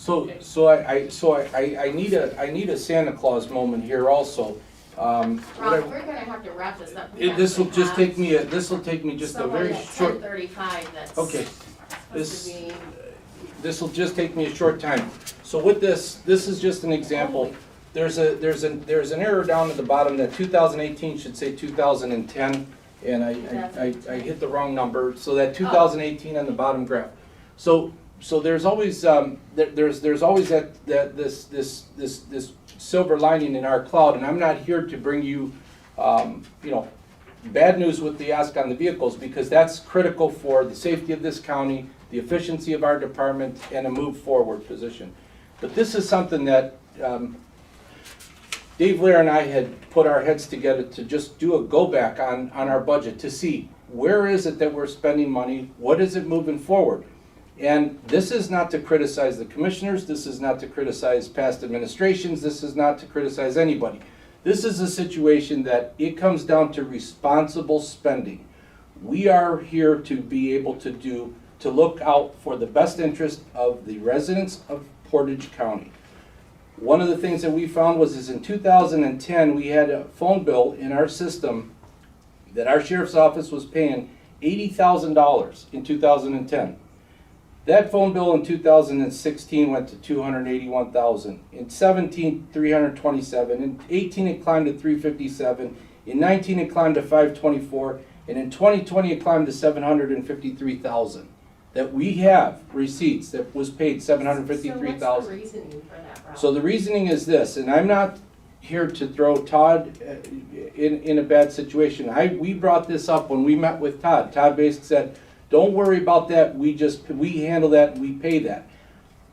I need a Santa Claus moment here also. Rob, we're gonna have to wrap this up. This will just take me just a very short. 10:35 that's. Okay, Supposed to be. this will just take me a short time. So with this is just an example. There's an error down at the bottom that 2018 should say 2010, and I hit the wrong number. So that 2018 on the bottom graph. So there's always there's always this silver lining in our cloud, and I'm not here to bring you bad news with the ask on the vehicles, because that's critical for the safety of this county, the efficiency of our department, and a move forward position. But this is something that Dave Lair and I had put our heads together to just do a go back on our budget to see where is it that we're spending money, what is it moving forward. And this is not to criticize the commissioners, this is not to criticize past administrations, this is not to criticize anybody. This is a situation that it comes down to responsible spending. We are here to be able to look out for the best interest of the residents of Portage County. One of the things that we found is in 2010, we had a phone bill in our system that our sheriff's office was paying $80,000 in 2010. That phone bill in 2016 went to $281,000. In 17, $327. In 18, it climbed to $357. In 19, it climbed to $524. And in 2020, it climbed to $753,000. That we have receipts that was paid $753,000. So what's the reasoning for that, Rob? So the reasoning is this, and I'm not here to throw Todd in a bad situation. We brought this up when we met with Todd. Todd basically said, don't worry about that, we handle that and we pay that.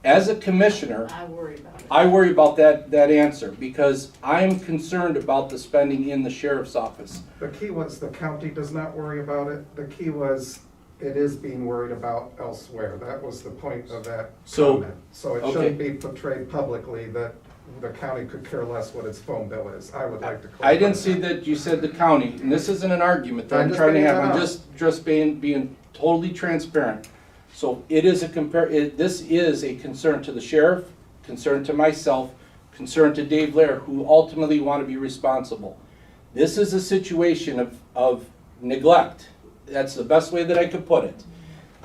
As a commissioner, I worry about it. I worry about that answer, because I am concerned about the spending in the sheriff's office. The key was the county does not worry about it. The key was it is being worried about elsewhere. That was the point of that comment. So it shouldn't be portrayed publicly that the county could care less what its phone bill is. I would like to clarify. I didn't see that you said the county, and this isn't an argument that I'm trying to have. I'm just being totally transparent. So it is this is a concern to the sheriff, concern to myself, concern to Dave Lair, who ultimately want to be responsible. This is a situation of neglect. That's the best way that I could put it.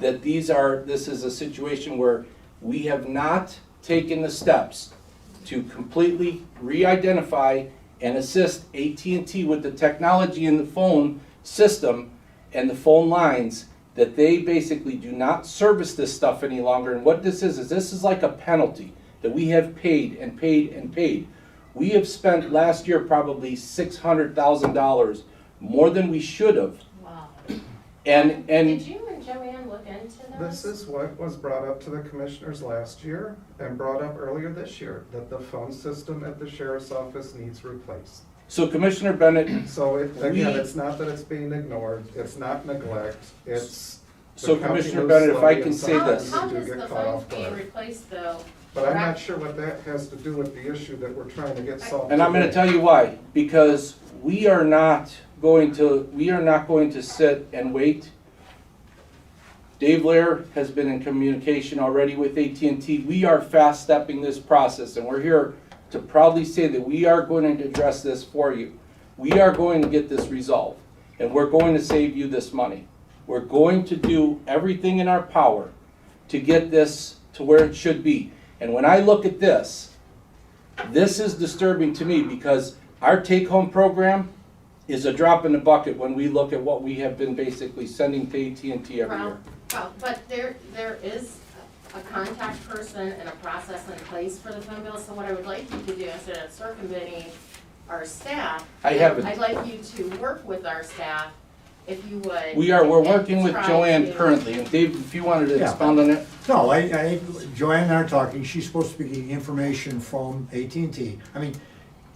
That this is a situation where we have not taken the steps to completely re-identify and assist AT&T with the technology in the phone system and the phone lines, that they basically do not service this stuff any longer. And what this is like a penalty that we have paid and paid and paid. We have spent last year probably $600,000 more than we should have. Wow. And Did you and Joanne look into this? This is what was brought up to the commissioners last year and brought up earlier this year, that the phone system at the sheriff's office needs replaced. so Commissioner Bennett, So it's not that it's being ignored, it's not neglect, it's. So the county Commissioner moves Bennett, if I slowly can and say some this. things How do does get the caught phone off being guard. replaced though? But I'm not sure what that has to do with the issue that we're trying to get solved. and I'm going to today. tell you why. Because we are not going to sit and wait. Dave Lair has been in communication already with AT&T. We are fast stepping this process, and we're here to proudly say that we are going to address this for you. We are going to get this resolved, and we're going to save you this money. We're going to do everything in our power to get this to where it should be. And when I look at this is disturbing to me, because our take-home program is a drop in the bucket when we look at what we have been basically sending to AT&T every year. Well, but there is a contact person and a process in place for the phone bill, so what I would like you to do instead of circumventing our staff. I haven't. I'd like you to work with our staff, if you would. We're working with try Joanne to- currently, and Dave, if you wanted to Yeah. expound on it. No, Joanne and I are talking, she's supposed to be getting information from AT&T. I mean,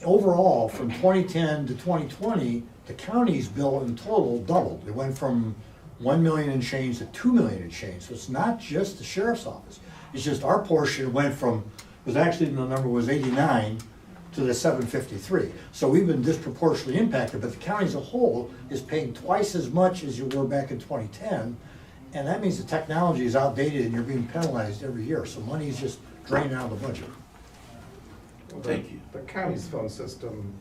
overall, from 2010 to 2020, the county's bill in total doubled. It went from 1 million and change to 2 million and change. So it's not just the sheriff's office. It's just our portion went from, the number was 89 to the 753. So we've been disproportionately impacted, but the county as a whole is paying twice as much as you were back in 2010. And that means the technology is outdated and you're being penalized every year. So money is just drain out of the budget. Well, Thank you. The county's phone system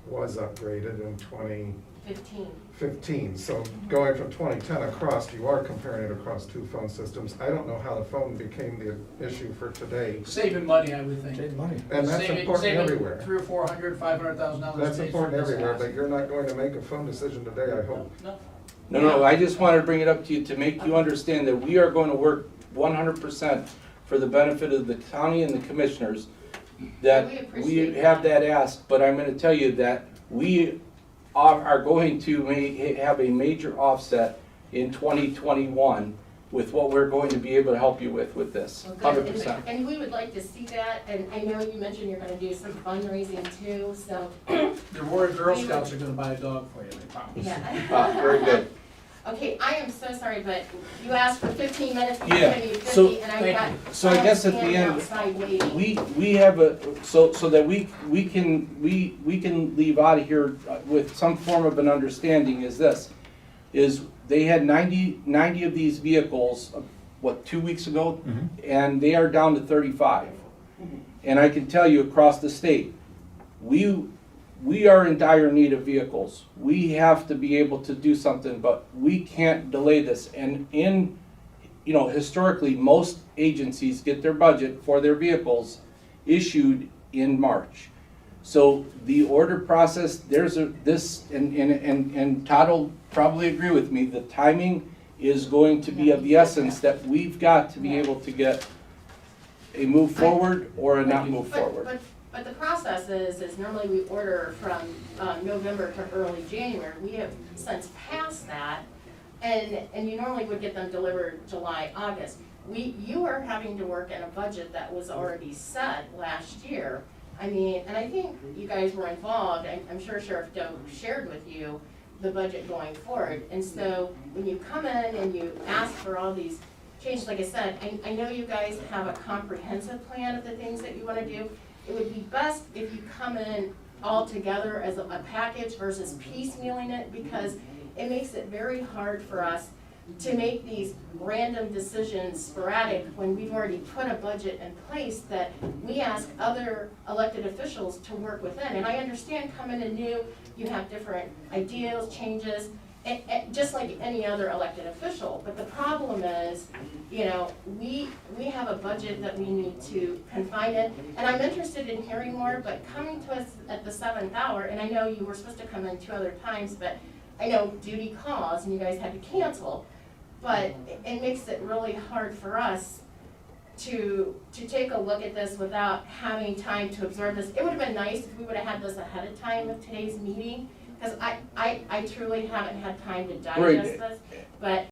was upgraded in 2015, 15. so going from 2010 across, you are comparing it across two phone systems. I don't know how the phone became the issue for today, Saving money, I would think. Save money. and that's Saving- important saving everywhere. $300,000 or $500,000. That's paid important for this everywhere, house. but you're not going to make a phone decision today, I hope. No. No, I just wanted to bring it up to you to make you understand that we are going to work 100% for the benefit of the county and the commissioners. That We we appreciate have that. that ask, but I'm gonna tell you that we are going to have a major offset in 2021 with what we're going to be able to help you with this, Well, good. 100%. And we would like to see that, and I know you mentioned you're gonna do some fundraising too, so, The Royal Girl Scouts are gonna buy a dog for you, I promise. yeah. Very good. Okay, I am so sorry, but you asked for 15 minutes, you Yeah, gave me so- 50, and I've Thank got. you. So I guess at the standing end, outside waiting. we have a, so that we can leave out of here with some form of an understanding is this, is they had 90 of these vehicles, what, 2 weeks ago? Mhm. And they are down to 35. And I can tell you across the state, we are in dire need of vehicles. We have to be able to do something, but we can't delay this. And historically, most agencies get their budget for their vehicles issued in March. So the order process, and Todd will probably agree with me, the timing is going to be of the essence that we've got to be able to get a move forward or a not move forward. But the process is normally we order from November to early January. We have since passed that, and you normally would get them delivered July, August. You are having to work in a budget that was already set last year. I mean, and I think you guys were involved, I'm sure Sheriff Doe shared with you the budget going forward. And so when you come in and you ask for all these changes, like I said, I know you guys have a comprehensive plan of the things that you want to do. It would be best if you come in all together as a package versus piecemealing it, because it makes it very hard for us to make these random decisions sporadic when we've already put a budget in place that we ask other elected officials to work within. And I understand coming in new, you have different ideas, changes, and just like any other elected official. But the problem is, we have a budget that we need to confine it. And I'm interested in hearing more, but coming to us at the 7th hour, and I know you were supposed to come in 2 other times, but I know duty calls and you guys had to cancel. But it makes it really hard for us to take a look at this without having time to observe this. It would have been nice if we would have had this ahead of time of today's meeting, because I truly haven't had time to digest this. But